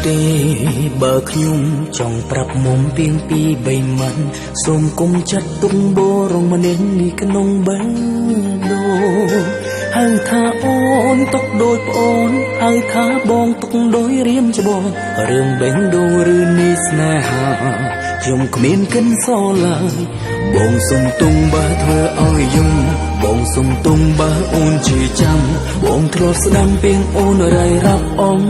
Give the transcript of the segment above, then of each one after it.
ទេបើខ្ញុំចង់ប្រាប់មុំពីងពីបីម៉ាន់សូមគុំចិត្តទុំបរងម្នាក់នេះក្នុងបេះដូងហៅថាអូនទុកដូចប្អូនហៅថាបងទុកដូចរៀមច្បងរឿងបេះដូងឬនេះស្នេហាខ្ញុំគ្មានកិនសល់ឡើយបងសុំទុំបើធ្វើឲ្យយំបងសុំទុំបើអូនជាចាំបងធ្លាប់ស្ដាំពីងអូនរៃរាប់អង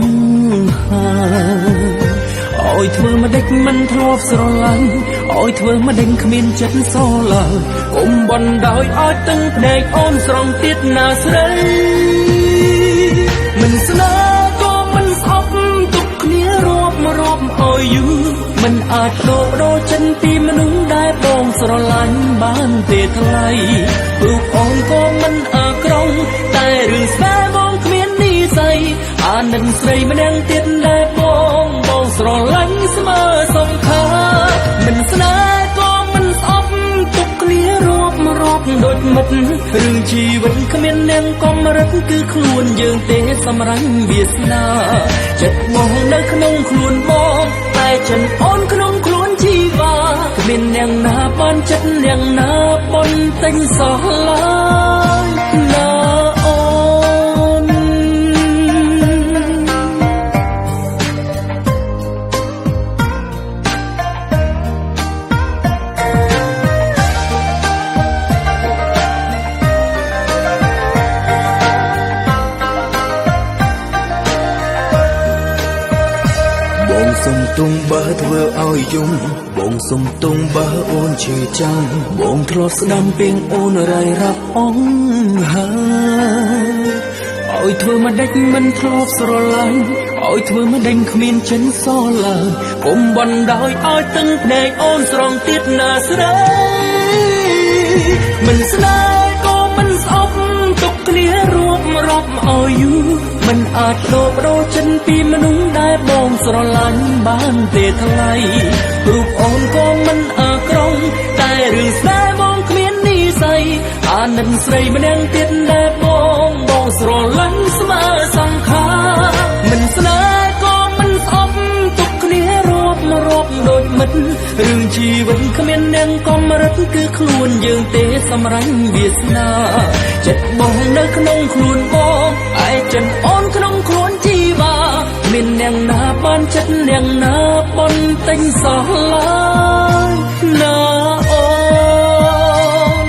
ឲ្យធ្វើម្ដេចមិនធ្លាប់ស្រឡាញ់ឲ្យធ្វើម្ដេចគ្មានចិត្តសល់ឡើយកុំបណ្ដោយឲ្យទឹកភ្នែកអូនស្រង់ទៀតណាស្រីមិនស្នេហ៍ក៏មិនស្អប់ទុកគ្នារាប់ឲ្យយូរមិនអាចដូរចិត្តពីមនុស្សដែលបងស្រឡាញ់បានទេថ្លៃព្រោះអូនក៏មិនអាក្រង់តែរឿងស្នេហ៍បងគ្មាននិស្ស័យអានឹងស្រីម្នាក់ទៀតដែលបងស្រឡាញ់ស្មើសង្ខាមិនស្នេហ៍ក៏មិនស្អប់ទុកគ្នារាប់ដូចមិត្តរឿងជីវិតគ្មាននាងកំរិតគឺខ្លួនយើងទេសម្រាប់វាសនាចិត្តបងនៅក្នុងខ្លួនបងតែចិនអូនក្នុងខ្លួនជីវ៉ាគ្មាននាងណាបានចិត្តនាងណាបន្ទិញសោះឡើយណាបងសុំទុំបើធ្វើឲ្យយំបងសុំទុំបើអូនឈឺចាំបងធ្លាប់ស្ដាំពីងអូនរៃរាប់អងហើយឲ្យធ្វើម្ដេចមិនធ្លាប់ស្រឡាញ់ឲ្យធ្វើម្ដេចគ្មានចិនសល់ឡើយកុំបណ្ដោយឲ្យទឹកភ្នែកអូនស្រង់ទៀតណាស្រីមិនស្នេហ៍ក៏មិនស្អប់ទុកគ្នារាប់ឲ្យយូរមិនអាចដូរចិត្តពីមនុស្សដែលបងស្រឡាញ់បានទេថ្លៃរូបអូនក៏មិនអាក្រង់តែរឿងស្នេហ៍បងគ្មាននិស្ស័យអានឹងស្រីម្នាក់ទៀតដែលបងស្រឡាញ់ស្មើសង្ខាមិនស្នេហ៍ក៏មិនស្អប់ទុកគ្នារាប់ដូចមិត្តរឿងជីវិតគ្មាននាងកំរិតគឺខ្លួនយើងទេសម្រាប់វាសនាចិត្តបងនៅក្នុងខ្លួនបងឯចិនអូនក្នុងខ្លួនជីវ៉ាមាននាងណាបានចិត្តនាងណាបន្ទិញសោះឡើយណាអូន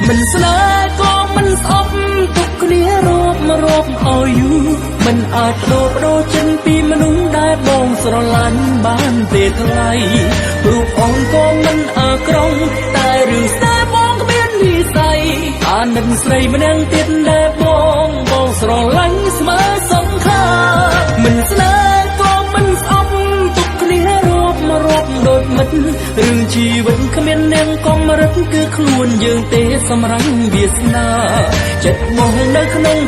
មិនស្នេហ៍ក៏មិនស្អប់ទុកគ្នារាប់ឲ្យយូរមិនអាចដូរចិត្តពីមនុស្សដែលបងស្រឡាញ់បានទេថ្លៃរូបអូនក៏មិនអាក្រង់តែរឿងស្នេហ៍បងគ្មាននិស្ស័យអានឹងស្រីម្នាក់ទៀតដែលបងស្រឡាញ់ស្មើសង្ខាមិនស្នេហ៍ក៏មិនស្អប់ទុកគ្នារាប់ដូចមិត្តរឿងជីវិតគ្មាននាងកំរិតគឺខ្លួនយើងទេសម្រាប់វាសនាចិត្តបងនៅក្នុង